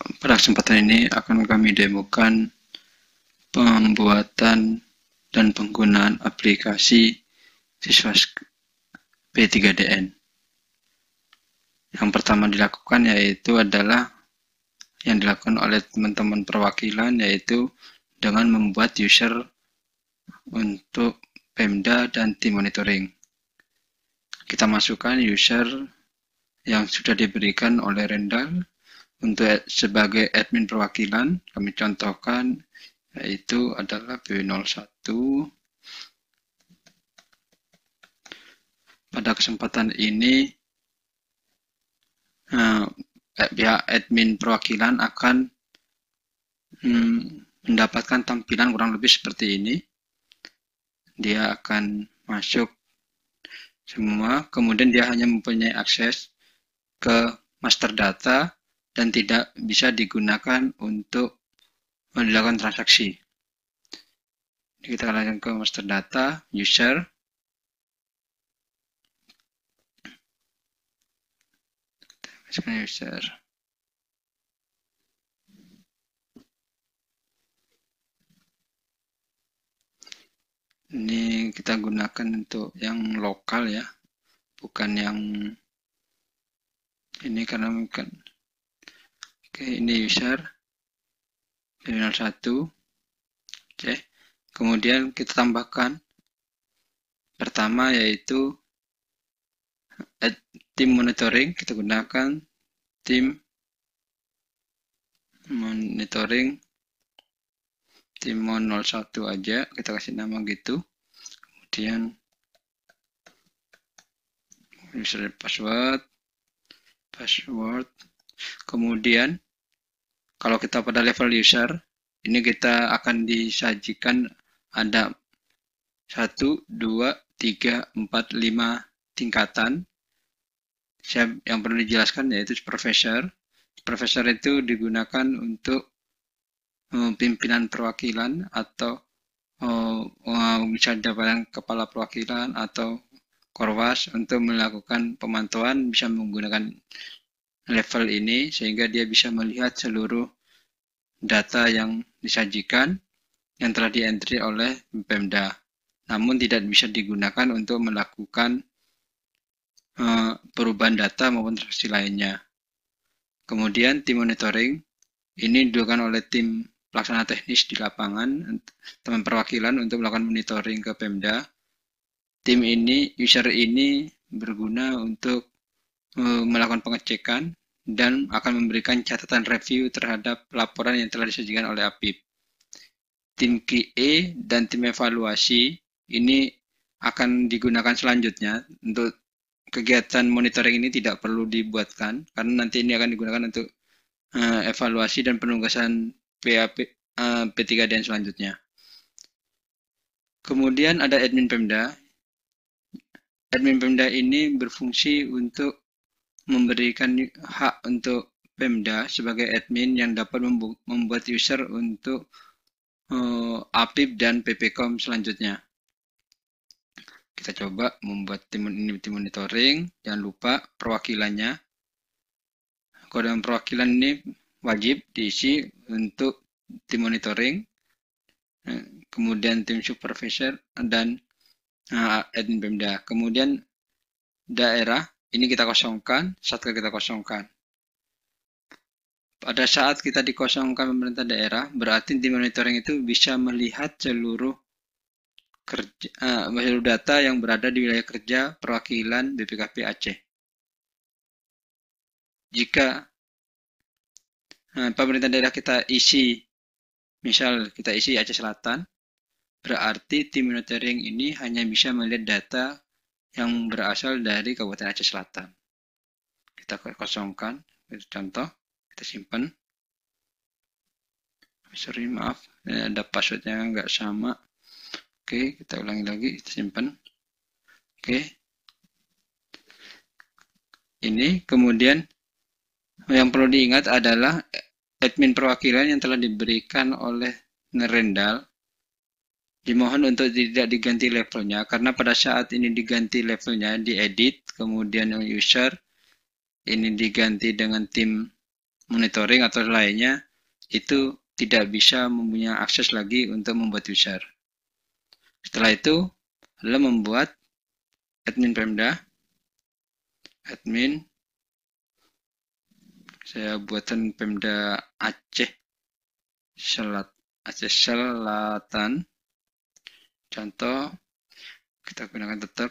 Pada kesempatan ini akan kami demokan pembuatan dan penggunaan aplikasi siswa P3DN. Yang pertama dilakukan yaitu adalah yang dilakukan oleh teman-teman perwakilan, yaitu dengan membuat user untuk Pemda dan tim monitoring. Kita masukkan user yang sudah diberikan oleh Rendal untuk sebagai admin perwakilan. Kami contohkan yaitu adalah B01. Pada kesempatan ini pihak admin perwakilan akan mendapatkan tampilan kurang lebih seperti ini. Dia akan masuk semua, kemudian dia hanya mempunyai akses ke master data dan tidak bisa digunakan untuk dilakukan transaksi. Kita lanjutkan ke master data, user. User. Ini kita gunakan untuk yang lokal ya, bukan yang ini karena mungkin. Oke, ini user B01. Oke, kemudian kita tambahkan pertama yaitu tim monitoring. Kita gunakan tim monitoring Timon 01 aja, kita kasih nama gitu. Kemudian user password. Kemudian kalau kita pada level user, ini kita akan disajikan ada 1, 2, 3, 4, 5 tingkatan. Yang perlu dijelaskan yaitu supervisor. Supervisor itu digunakan untuk pimpinan perwakilan atau bisa jabatan kepala perwakilan atau korwas untuk melakukan pemantauan, bisa menggunakan level ini sehingga dia bisa melihat seluruh data yang disajikan yang telah di-entry oleh Pemda, namun tidak bisa digunakan untuk melakukan perubahan data maupun transaksi lainnya. Kemudian tim monitoring ini dilakukan oleh tim pelaksana teknis di lapangan, teman perwakilan untuk melakukan monitoring ke Pemda. Tim ini, user ini berguna untuk melakukan pengecekan dan akan memberikan catatan review terhadap laporan yang telah disajikan oleh APIP. Tim QA dan tim evaluasi ini akan digunakan selanjutnya. Untuk kegiatan monitoring ini tidak perlu dibuatkan karena nanti ini akan digunakan untuk evaluasi dan penugasan P3DN selanjutnya. Kemudian ada admin Pemda. Admin Pemda ini berfungsi untuk memberikan hak untuk Pemda sebagai admin yang dapat membuat user untuk APIP dan PPCOM selanjutnya. Kita coba membuat tim monitoring. Jangan lupa perwakilannya. Kode perwakilan ini wajib diisi untuk tim monitoring, kemudian tim supervisor dan admin Pemda. Kemudian daerah ini kita kosongkan, satker kita kosongkan. Pada saat kita dikosongkan pemerintah daerah, berarti tim monitoring itu bisa melihat seluruh data yang berada di wilayah kerja perwakilan BPKP Aceh. Jika pemerintah daerah kita isi, misal kita isi Aceh Selatan, berarti tim monitoring ini hanya bisa melihat data yang berasal dari Kabupaten Aceh Selatan. Kita kosongkan, contoh, kita simpan. Sorry, maaf, ada passwordnya nggak sama. Oke, kita ulangi lagi, kita simpan. Oke. Ini kemudian yang perlu diingat adalah admin perwakilan yang telah diberikan oleh Rendal dimohon untuk tidak diganti levelnya, karena pada saat ini diganti levelnya, diedit, kemudian user, ini diganti dengan tim monitoring atau lainnya, itu tidak bisa mempunyai akses lagi untuk membuat user. Setelah itu, adalah membuat admin Pemda. Admin, saya buatkan Pemda Aceh Selatan. Contoh, kita gunakan tetap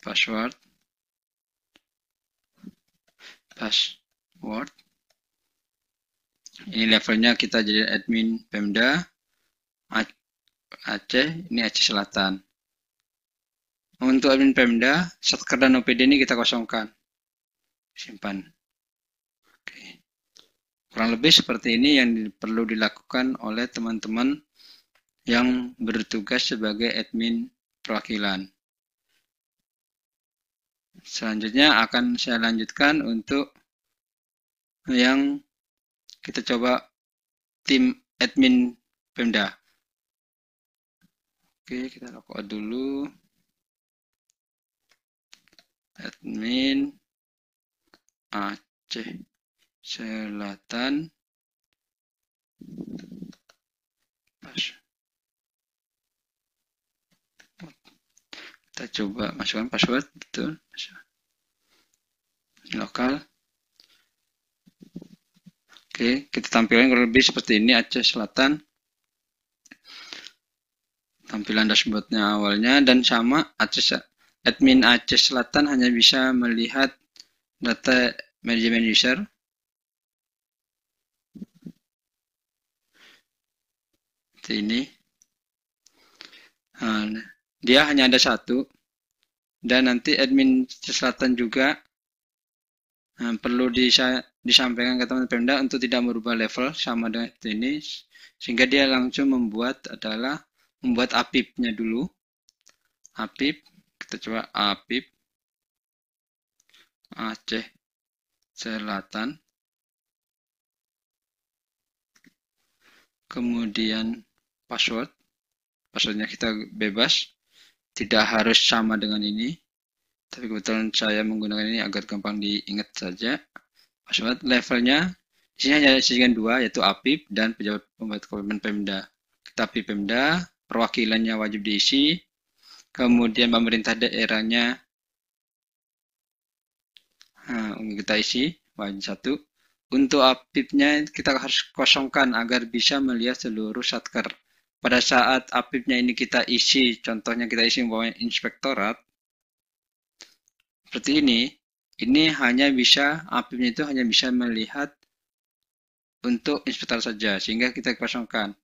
password. Ini levelnya kita jadi admin Pemda Aceh, ini Aceh Selatan. Untuk admin Pemda, Satker dan OPD ini kita kosongkan. Simpan. Oke. Kurang lebih seperti ini yang perlu dilakukan oleh teman-teman yang bertugas sebagai admin perwakilan. Selanjutnya akan saya lanjutkan untuk yang kita coba tim admin Pemda. Oke, kita login dulu. Admin Aceh Selatan. Kita coba masukkan password, betul. Lokal. Oke, kita tampilkan kurang lebih seperti ini Aceh Selatan. Tampilan dashboardnya awalnya dan sama admin Aceh Selatan hanya bisa melihat data manajemen user. Seperti ini. Dia hanya ada satu. Dan nanti admin Selatan juga perlu disampaikan ke teman Pemda untuk tidak merubah level sama dengan ini. Sehingga dia langsung membuat APIP-nya dulu. APIP. Kita coba APIP Aceh Selatan. Kemudian passwordnya kita bebas, tidak harus sama dengan ini, tapi kebetulan saya menggunakan ini agar gampang diingat saja. Password levelnya di sini hanya disediakan dua, yaitu APIP dan pejabat pembuat komitmen Pemda. Kita APIP Pemda, perwakilannya wajib diisi, kemudian pemerintah daerahnya kita isi wajib satu. Untuk APIP-nya kita harus kosongkan agar bisa melihat seluruh satker. Pada saat APIP-nya ini kita isi, contohnya kita isi bahwa inspektorat, seperti ini hanya bisa, APIP-nya itu hanya bisa melihat untuk inspektorat saja, sehingga kita kosongkan.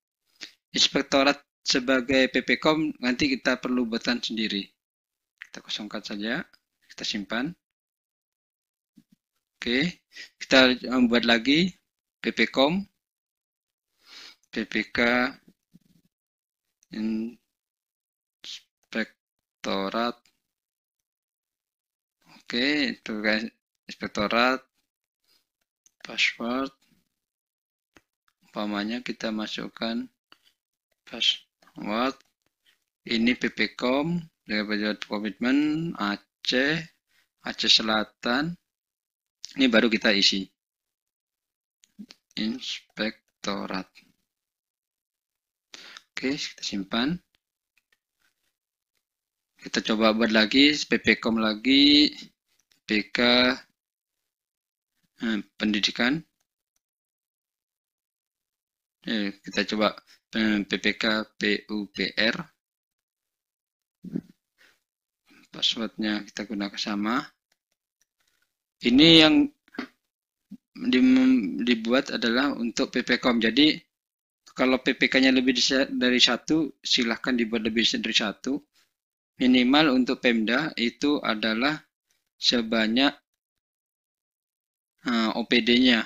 Inspektorat sebagai PPkom nanti kita perlu buatkan sendiri. Kita kosongkan saja, kita simpan. Oke, kita membuat lagi PPkom, PPK inspektorat. Oke, itu guys, inspektorat, password. Umpamanya kita masukkan password. Ini PPkom dengan pejabat komitmen Aceh Selatan. Ini baru kita isi. Inspektorat. Oke, kita simpan. Kita coba buat lagi, PPkom lagi, PPK pendidikan. Kita coba PPK PUPR. Passwordnya kita gunakan sama. Ini yang dibuat adalah untuk PPkom. Jadi kalau PPK-nya lebih dari satu, silahkan dibuat lebih dari satu. Minimal untuk Pemda itu adalah sebanyak OPD-nya.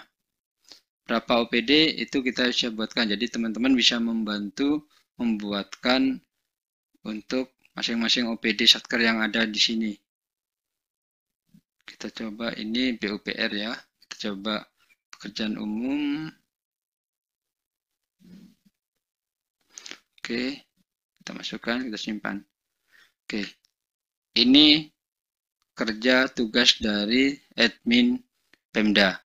Berapa OPD itu kita bisa buatkan. Jadi teman-teman bisa membantu membuatkan untuk masing-masing OPD satker yang ada di sini. Kita coba ini PUPR ya. Kita coba pekerjaan umum. Oke, kita masukkan, kita simpan. Oke, ini kerja tugas dari admin Pemda.